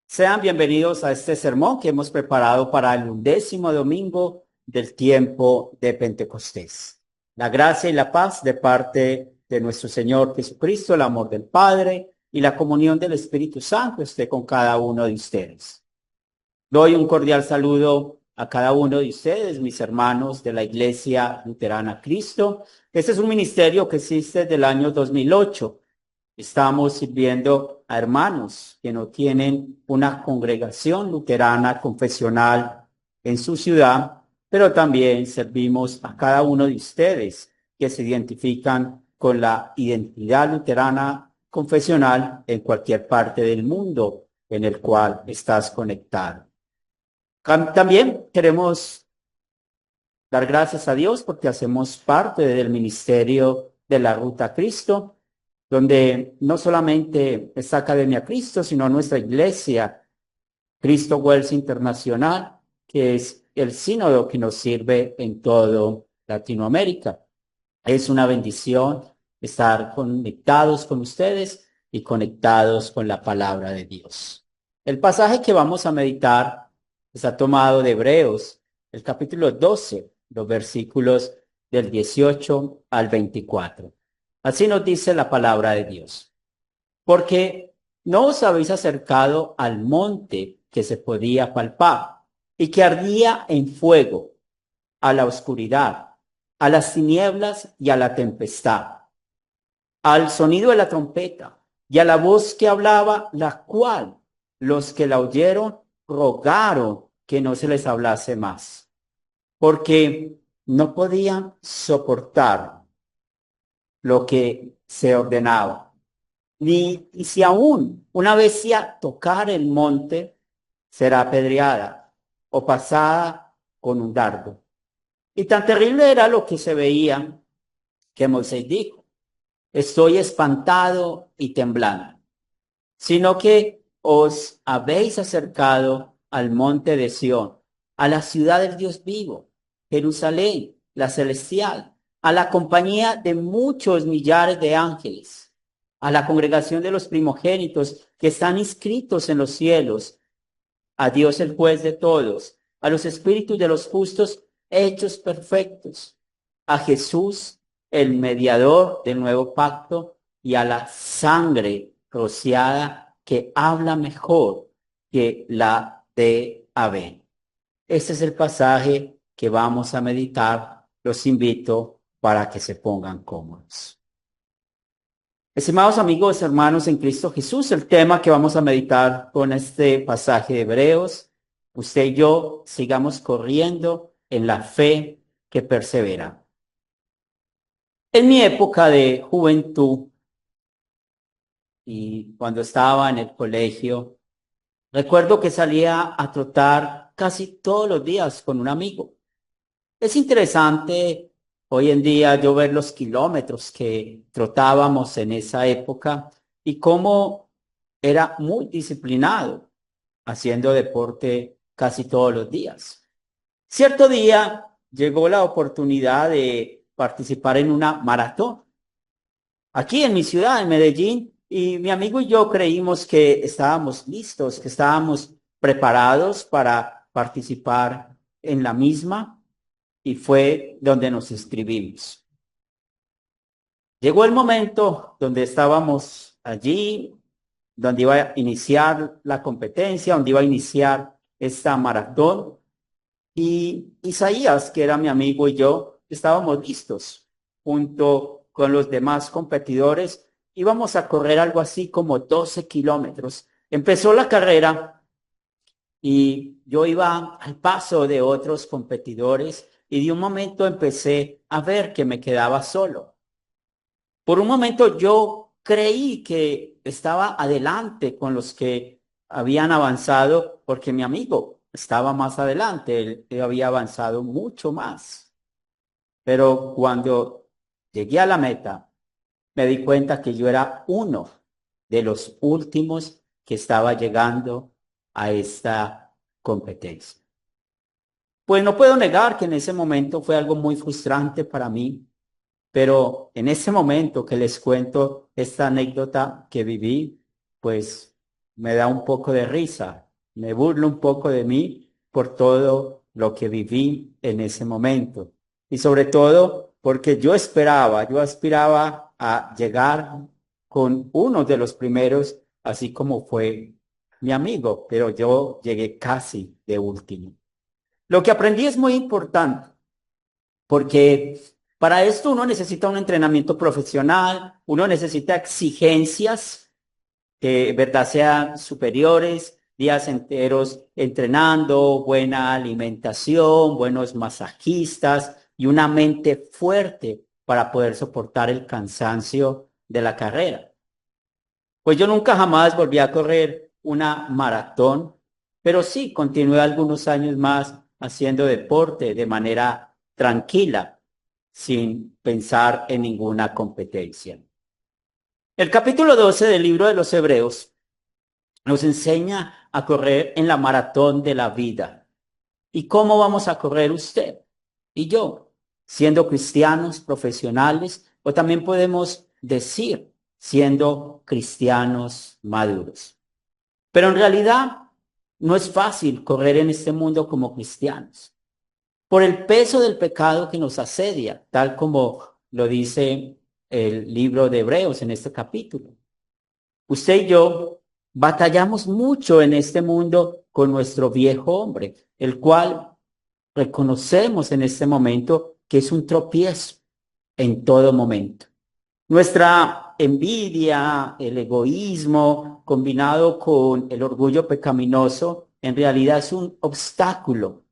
Sean bienvenidos a este sermón que hemos preparado para el 11º domingo del tiempo de Pentecostés. La gracia y la paz de parte de nuestro Señor Jesucristo, el amor del Padre y la comunión del Espíritu Santo esté con cada uno de ustedes. Doy un cordial saludo a cada uno de ustedes, mis hermanos de la Iglesia Luterana Cristo. Este es un ministerio que existe desde el año 2008. Estamos sirviendo a hermanos que no tienen una congregación luterana confesional en su ciudad, pero también servimos a cada uno de ustedes que se identifican con la identidad luterana confesional en cualquier parte del mundo en el cual estás conectado. También queremos dar gracias a Dios porque hacemos parte del ministerio de la Ruta Cristo, donde no solamente está Academia Cristo, sino nuestra iglesia, Cristo Wells Internacional, que es el sínodo que nos sirve en todo Latinoamérica. Es una bendición estar conectados con ustedes y conectados con la palabra de Dios. El pasaje que vamos a meditar está tomado de Hebreos, el capítulo 12, los versículos del 18 al 24. Así nos dice la palabra de Dios. Porque no os habéis acercado al monte que se podía palpar y que ardía en fuego, a la oscuridad, a las tinieblas y a la tempestad, al sonido de la trompeta y a la voz que hablaba, la cual los que la oyeron rogaron que no se les hablase más, porque no podían soportar lo que se ordenaba. Y si aún una bestia tocar el monte, será apedreada o pasada con un dardo. Y tan terrible era lo que se veía que Moisés dijo: estoy espantado y temblando, sino que os habéis acercado al monte de Sión, a la ciudad del Dios vivo, Jerusalén, la celestial, a la compañía de muchos millares de ángeles, a la congregación de los primogénitos que están inscritos en los cielos, a Dios el juez de todos, a los espíritus de los justos hechos perfectos, a Jesús, el mediador del nuevo pacto, y a la sangre rociada que habla mejor que la de Abel. Este es el pasaje que vamos a meditar. Los invito para que se pongan cómodos. Estimados amigos, hermanos en Cristo Jesús, el tema que vamos a meditar con este pasaje de Hebreos, usted y yo sigamos corriendo en la fe que persevera. En mi época de juventud y cuando estaba en el colegio, recuerdo que salía a trotar casi todos los días con un amigo. Es interesante hoy en día yo ver los kilómetros que trotábamos en esa época y cómo era muy disciplinado haciendo deporte casi todos los días. Cierto día llegó la oportunidad de participar en una maratón aquí en mi ciudad, en Medellín, y mi amigo y yo creímos que estábamos listos, que estábamos preparados para participar en la misma, y fue donde nos inscribimos. Llegó el momento donde estábamos allí, donde iba a iniciar la competencia, donde iba a iniciar esta maratón, y Isaías, que era mi amigo, y yo estábamos listos junto con los demás competidores. Íbamos a correr algo así como 12 kilómetros. Empezó la carrera y yo iba al paso de otros competidores y de un momento empecé a ver que me quedaba solo. Por un momento yo creí que estaba adelante con los que habían avanzado porque mi amigo estaba más adelante, él había avanzado mucho más. Pero cuando llegué a la meta, me di cuenta que yo era uno de los últimos que estaba llegando a esta competencia. Pues no puedo negar que en ese momento fue algo muy frustrante para mí, pero en ese momento que les cuento esta anécdota que viví, pues me da un poco de risa, me burlo un poco de mí por todo lo que viví en ese momento. Y sobre todo porque yo aspiraba a llegar con uno de los primeros, así como fue mi amigo, pero yo llegué casi de último. Lo que aprendí es muy importante porque para esto uno necesita un entrenamiento profesional, uno necesita exigencias que, verdad, sean superiores, días enteros entrenando, buena alimentación, buenos masajistas y una mente fuerte para poder soportar el cansancio de la carrera. Pues yo nunca jamás volví a correr una maratón, pero sí continué algunos años más haciendo deporte de manera tranquila, sin pensar en ninguna competencia. El capítulo 12 del libro de los Hebreos nos enseña a correr en la maratón de la vida. ¿Y cómo vamos a correr usted y yo? Siendo cristianos profesionales o también podemos decir siendo cristianos maduros. Pero en realidad no es fácil correr en este mundo como cristianos por el peso del pecado que nos asedia, tal como lo dice el libro de Hebreos en este capítulo. Usted y yo batallamos mucho en este mundo con nuestro viejo hombre, el cual reconocemos en este momento que es un tropiezo en todo momento. Nuestra envidia, el egoísmo, combinado con el orgullo pecaminoso, en realidad es un obstáculo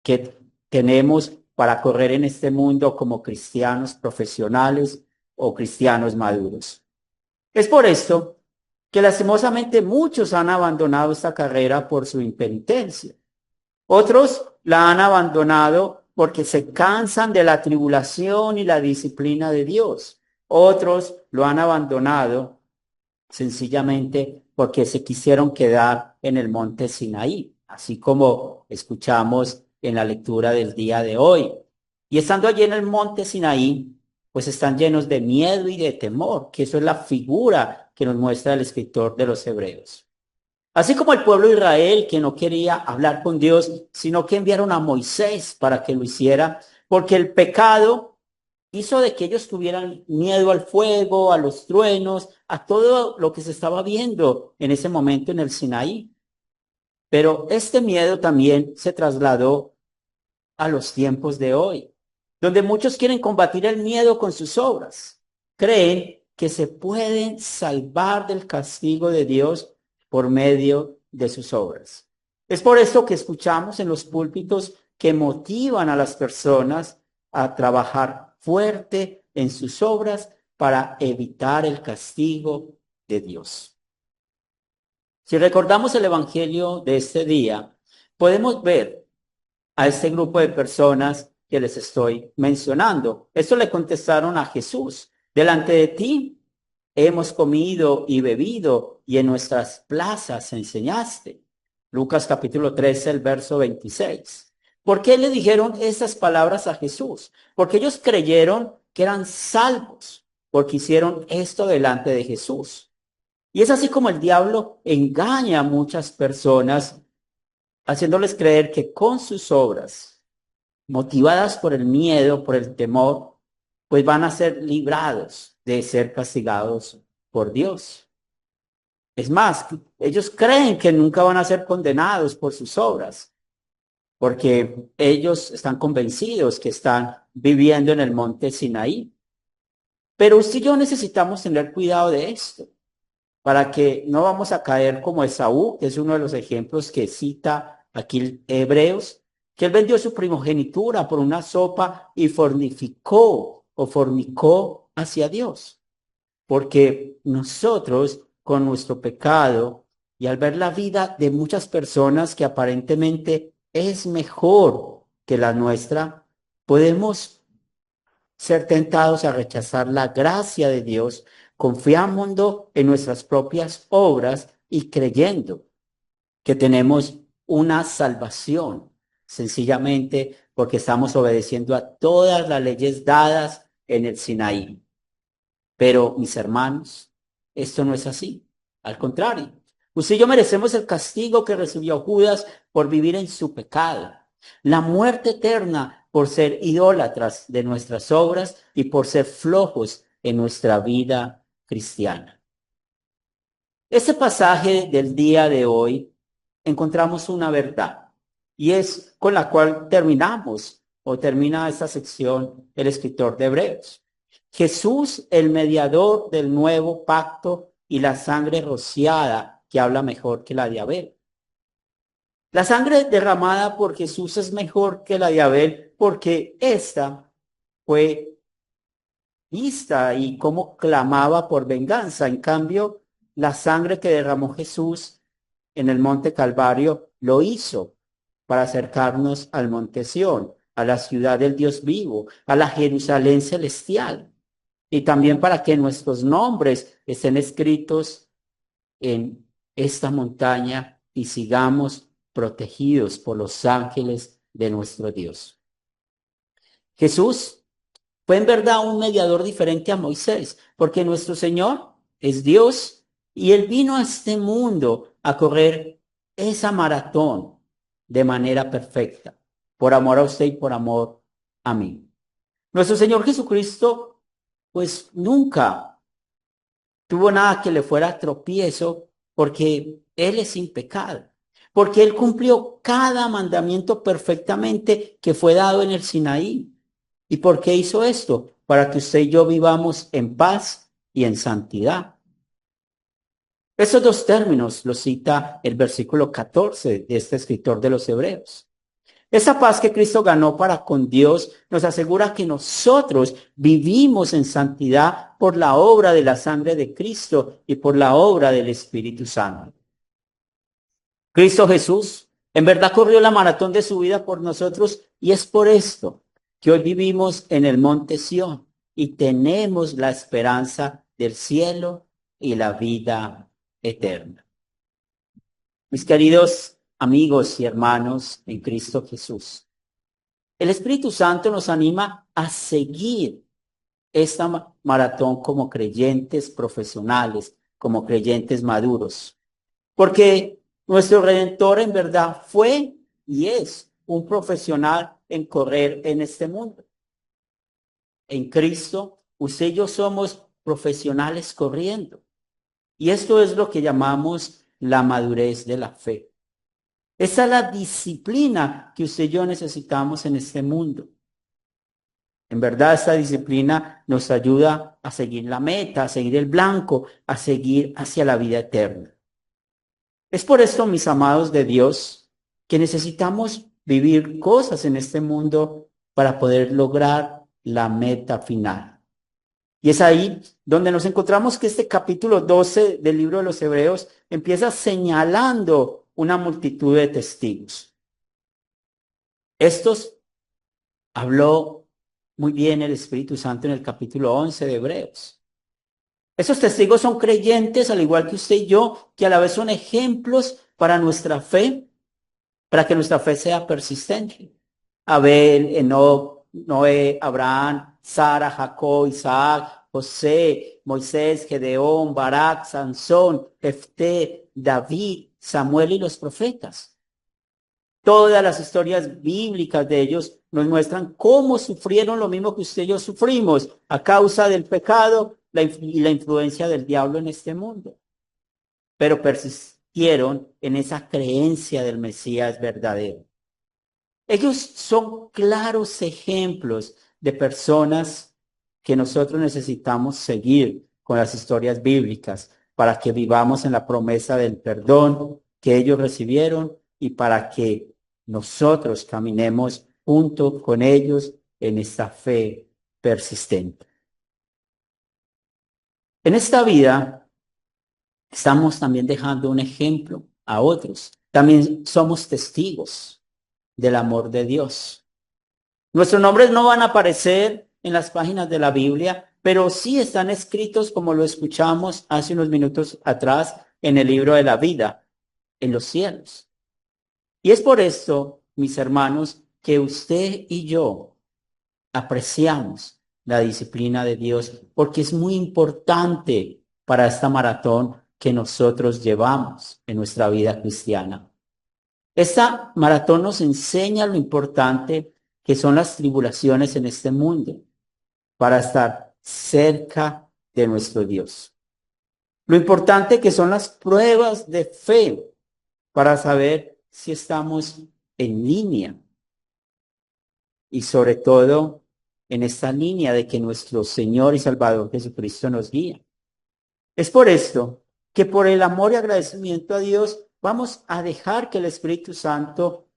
que tenemos para correr en este mundo como cristianos profesionales o cristianos maduros. Es por esto que lastimosamente muchos han abandonado esta carrera por su impenitencia. Otros la han abandonado porque se cansan de la tribulación y la disciplina de Dios. Otros lo han abandonado sencillamente porque se quisieron quedar en el monte Sinaí, así como escuchamos en la lectura del día de hoy. Y estando allí en el monte Sinaí, pues están llenos de miedo y de temor, que eso es la figura que nos muestra el escritor de los Hebreos. Así como el pueblo de Israel, que no quería hablar con Dios, sino que enviaron a Moisés para que lo hiciera, porque el pecado hizo de que ellos tuvieran miedo al fuego, a los truenos, a todo lo que se estaba viendo en ese momento en el Sinaí. Pero este miedo también se trasladó a los tiempos de hoy, donde muchos quieren combatir el miedo con sus obras. Creen que se pueden salvar del castigo de Dios por medio de sus obras. Es por esto que escuchamos en los púlpitos que motivan a las personas a trabajar fuerte en sus obras para evitar el castigo de Dios. Si recordamos el evangelio de este día, podemos ver a este grupo de personas que les estoy mencionando. Esto le contestaron a Jesús: delante de ti hemos comido y bebido y en nuestras plazas enseñaste. Lucas capítulo 13, el verso 26. ¿Por qué le dijeron esas palabras a Jesús? Porque ellos creyeron que eran salvos, porque hicieron esto delante de Jesús. Y es así como el diablo engaña a muchas personas, haciéndoles creer que con sus obras, motivadas por el miedo, por el temor, pues van a ser librados de ser castigados por Dios. Es más, ellos creen que nunca van a ser condenados por sus obras, porque ellos están convencidos que están viviendo en el monte Sinaí. Pero usted y yo necesitamos tener cuidado de esto, para que no vamos a caer como Esaú, que es uno de los ejemplos que cita aquí Hebreos, que él vendió su primogenitura por una sopa y fornificó o fornicó hacia Dios. Porque nosotros, con nuestro pecado y al ver la vida de muchas personas que aparentemente es mejor que la nuestra, podemos ser tentados a rechazar la gracia de Dios, confiando en nuestras propias obras y creyendo que tenemos una salvación, sencillamente porque estamos obedeciendo a todas las leyes dadas en el Sinaí. Pero, mis hermanos, esto no es así. Al contrario, Usted y yo merecemos el castigo que recibió Judas por vivir en su pecado, la muerte eterna por ser idólatras de nuestras obras y por ser flojos en nuestra vida cristiana. Este pasaje del día de hoy encontramos una verdad y es con la cual terminamos o termina esta sección el escritor de Hebreos. Jesús, el mediador del nuevo pacto y la sangre rociada que habla mejor que la de Abel. La sangre derramada por Jesús es mejor que la de Abel porque esta fue vista y cómo clamaba por venganza. En cambio, la sangre que derramó Jesús en el monte Calvario lo hizo para acercarnos al monte Sión, a la ciudad del Dios vivo, a la Jerusalén celestial, y también para que nuestros nombres estén escritos en esta montaña y sigamos protegidos por los ángeles de nuestro Dios. Jesús fue en verdad un mediador diferente a Moisés, porque nuestro Señor es Dios y Él vino a este mundo a correr esa maratón de manera perfecta, por amor a usted y por amor a mí. Nuestro Señor Jesucristo, pues nunca tuvo nada que le fuera tropiezo, porque Él es sin pecado, porque Él cumplió cada mandamiento perfectamente que fue dado en el Sinaí. ¿Y por qué hizo esto? Para que usted y yo vivamos en paz y en santidad. Esos dos términos los cita el versículo 14 de este escritor de los Hebreos. Esa paz que Cristo ganó para con Dios nos asegura que nosotros vivimos en santidad por la obra de la sangre de Cristo y por la obra del Espíritu Santo. Cristo Jesús en verdad corrió la maratón de su vida por nosotros y es por esto que hoy vivimos en el monte Sión y tenemos la esperanza del cielo y la vida eterna. Mis queridos amigos y hermanos en Cristo Jesús, el Espíritu Santo nos anima a seguir esta maratón como creyentes profesionales, como creyentes maduros, porque nuestro Redentor en verdad fue y es un profesional en correr en este mundo. En Cristo, usted y yo somos profesionales corriendo. Y esto es lo que llamamos la madurez de la fe. Esa es la disciplina que usted y yo necesitamos en este mundo. En verdad, esta disciplina nos ayuda a seguir la meta, a seguir el blanco, a seguir hacia la vida eterna. Es por esto, mis amados de Dios, que necesitamos vivir cosas en este mundo para poder lograr la meta final. Y es ahí donde nos encontramos que este capítulo 12 del libro de los Hebreos empieza señalando una multitud de testigos. Estos habló muy bien el Espíritu Santo en el capítulo 11 de Hebreos. Esos testigos son creyentes, al igual que usted y yo, que a la vez son ejemplos para nuestra fe, para que nuestra fe sea persistente. Abel, Enoc, Noé, Abraham, Sara, Jacob, Isaac, José, Moisés, Gedeón, Barak, Sansón, Jefté, David, Samuel y los profetas. Todas las historias bíblicas de ellos nos muestran cómo sufrieron lo mismo que usted y yo sufrimos a causa del pecado y la influencia del diablo en este mundo. Pero persistieron en esa creencia del Mesías verdadero. Ellos son claros ejemplos de personas que nosotros necesitamos seguir con las historias bíblicas para que vivamos en la promesa del perdón que ellos recibieron y para que nosotros caminemos junto con ellos en esta fe persistente. En esta vida estamos también dejando un ejemplo a otros. También somos testigos del amor de Dios. Nuestros nombres no van a aparecer en las páginas de la Biblia, pero sí están escritos como lo escuchamos hace unos minutos atrás en el libro de la vida, en los cielos. Y es por esto, mis hermanos, que usted y yo apreciamos la disciplina de Dios, porque es muy importante para esta maratón que nosotros llevamos en nuestra vida cristiana. Esta maratón nos enseña lo importante que son las tribulaciones en este mundo para estar cerca de nuestro Dios. Lo importante que son las pruebas de fe para saber si estamos en línea y sobre todo en esta línea de que nuestro Señor y Salvador Jesucristo nos guía. Es por esto que por el amor y agradecimiento a Dios vamos a dejar que el Espíritu Santo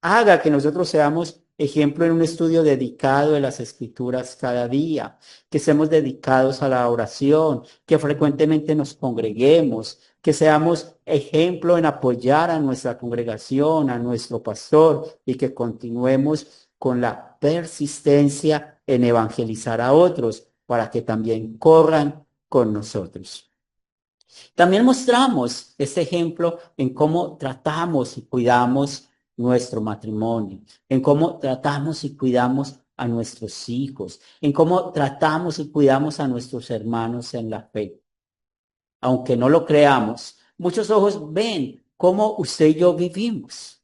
haga que nosotros seamos ejemplo en un estudio dedicado de las Escrituras cada día, que estemos dedicados a la oración, que frecuentemente nos congreguemos, que seamos ejemplo en apoyar a nuestra congregación, a nuestro pastor, y que continuemos con la persistencia en evangelizar a otros para que también corran con nosotros. También mostramos este ejemplo en cómo tratamos y cuidamos nuestro matrimonio, en cómo tratamos y cuidamos a nuestros hijos, en cómo tratamos y cuidamos a nuestros hermanos en la fe. Aunque no lo creamos, muchos ojos ven cómo usted y yo vivimos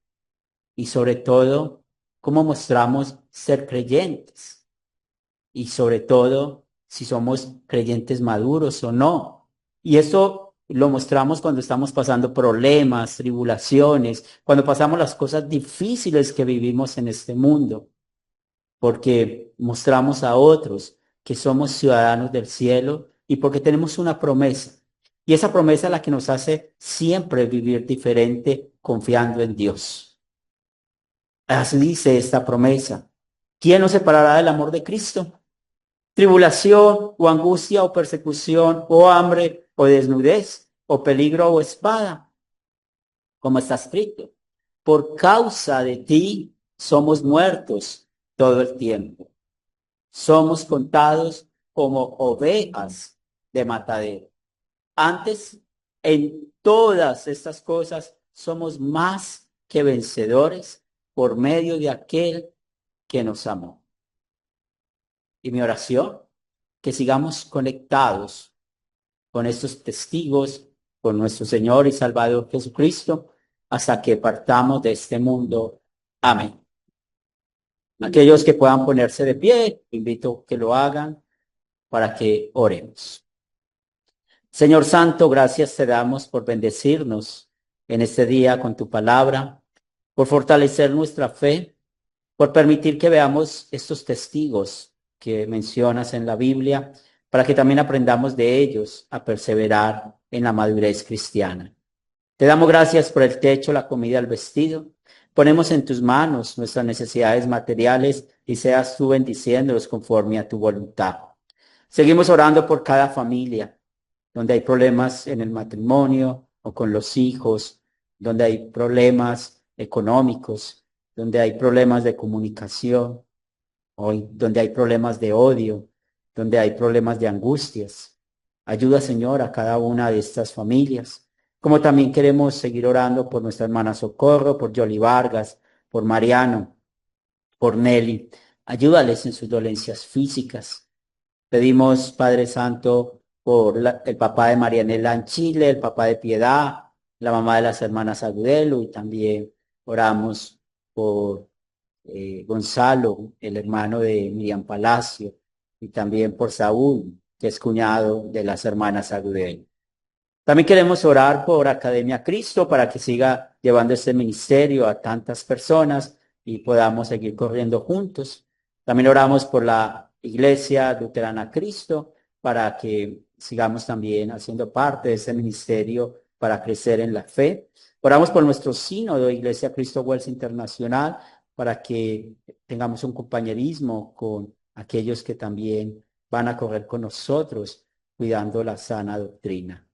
y sobre todo cómo mostramos ser creyentes y sobre todo si somos creyentes maduros o no. Y eso lo mostramos cuando estamos pasando problemas, tribulaciones, cuando pasamos las cosas difíciles que vivimos en este mundo, porque mostramos a otros que somos ciudadanos del cielo y porque tenemos una promesa. Y esa promesa es la que nos hace siempre vivir diferente confiando en Dios. Así dice esta promesa. ¿Quién nos separará del amor de Cristo? Tribulación o angustia o persecución o hambre o desnudez o peligro o espada, como está escrito. Por causa de ti somos muertos todo el tiempo. Somos contados como ovejas de matadero. Antes, en todas estas cosas somos más que vencedores por medio de aquel que nos amó. Y mi oración, que sigamos conectados con estos testigos, con nuestro Señor y Salvador Jesucristo, hasta que partamos de este mundo. Amén. Aquellos que puedan ponerse de pie, invito que lo hagan para que oremos. Señor Santo, gracias te damos por bendecirnos en este día con tu palabra, por fortalecer nuestra fe, por permitir que veamos estos testigos que mencionas en la Biblia, para que también aprendamos de ellos a perseverar en la madurez cristiana. Te damos gracias por el techo, la comida, el vestido. Ponemos en tus manos nuestras necesidades materiales y seas tú bendiciéndolos conforme a tu voluntad. Seguimos orando por cada familia, donde hay problemas en el matrimonio o con los hijos, donde hay problemas económicos, donde hay problemas de comunicación, o donde hay problemas de odio, donde hay problemas de angustias. Ayuda, Señor, a cada una de estas familias. Como también queremos seguir orando por nuestra hermana Socorro, por Yoli Vargas, por Mariano, por Nelly. Ayúdales en sus dolencias físicas. Pedimos, Padre Santo, por el papá de Marianela en Chile, el papá de Piedad, la mamá de las hermanas Agudelo, y también oramos por Gonzalo, el hermano de Miriam Palacio, y también por Saúl, que es cuñado de las hermanas Agudelo. También queremos orar por Academia Cristo para que siga llevando este ministerio a tantas personas y podamos seguir corriendo juntos. También oramos por la Iglesia Luterana Cristo para que sigamos también haciendo parte de ese ministerio para crecer en la fe. Oramos por nuestro sínodo, Iglesia Cristo Wells Internacional, para que tengamos un compañerismo con aquellos que también van a correr con nosotros, cuidando la sana doctrina.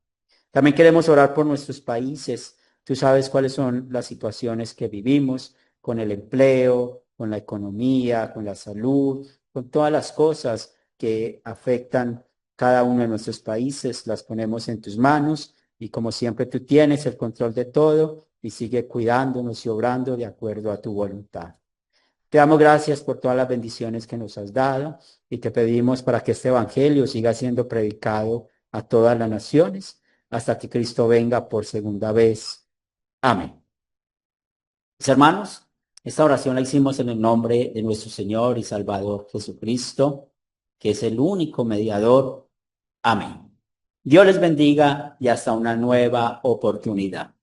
También queremos orar por nuestros países. Tú sabes cuáles son las situaciones que vivimos con el empleo, con la economía, con la salud, con todas las cosas que afectan cada uno de nuestros países. Las ponemos en tus manos y como siempre tú tienes el control de todo y sigue cuidándonos y obrando de acuerdo a tu voluntad. Te damos gracias por todas las bendiciones que nos has dado y te pedimos para que este evangelio siga siendo predicado a todas las naciones. hasta que Cristo venga por segunda vez. Amén. Mis hermanos, esta oración la hicimos en el nombre de nuestro Señor y Salvador Jesucristo, que es el único mediador. Amén. Dios les bendiga y hasta una nueva oportunidad.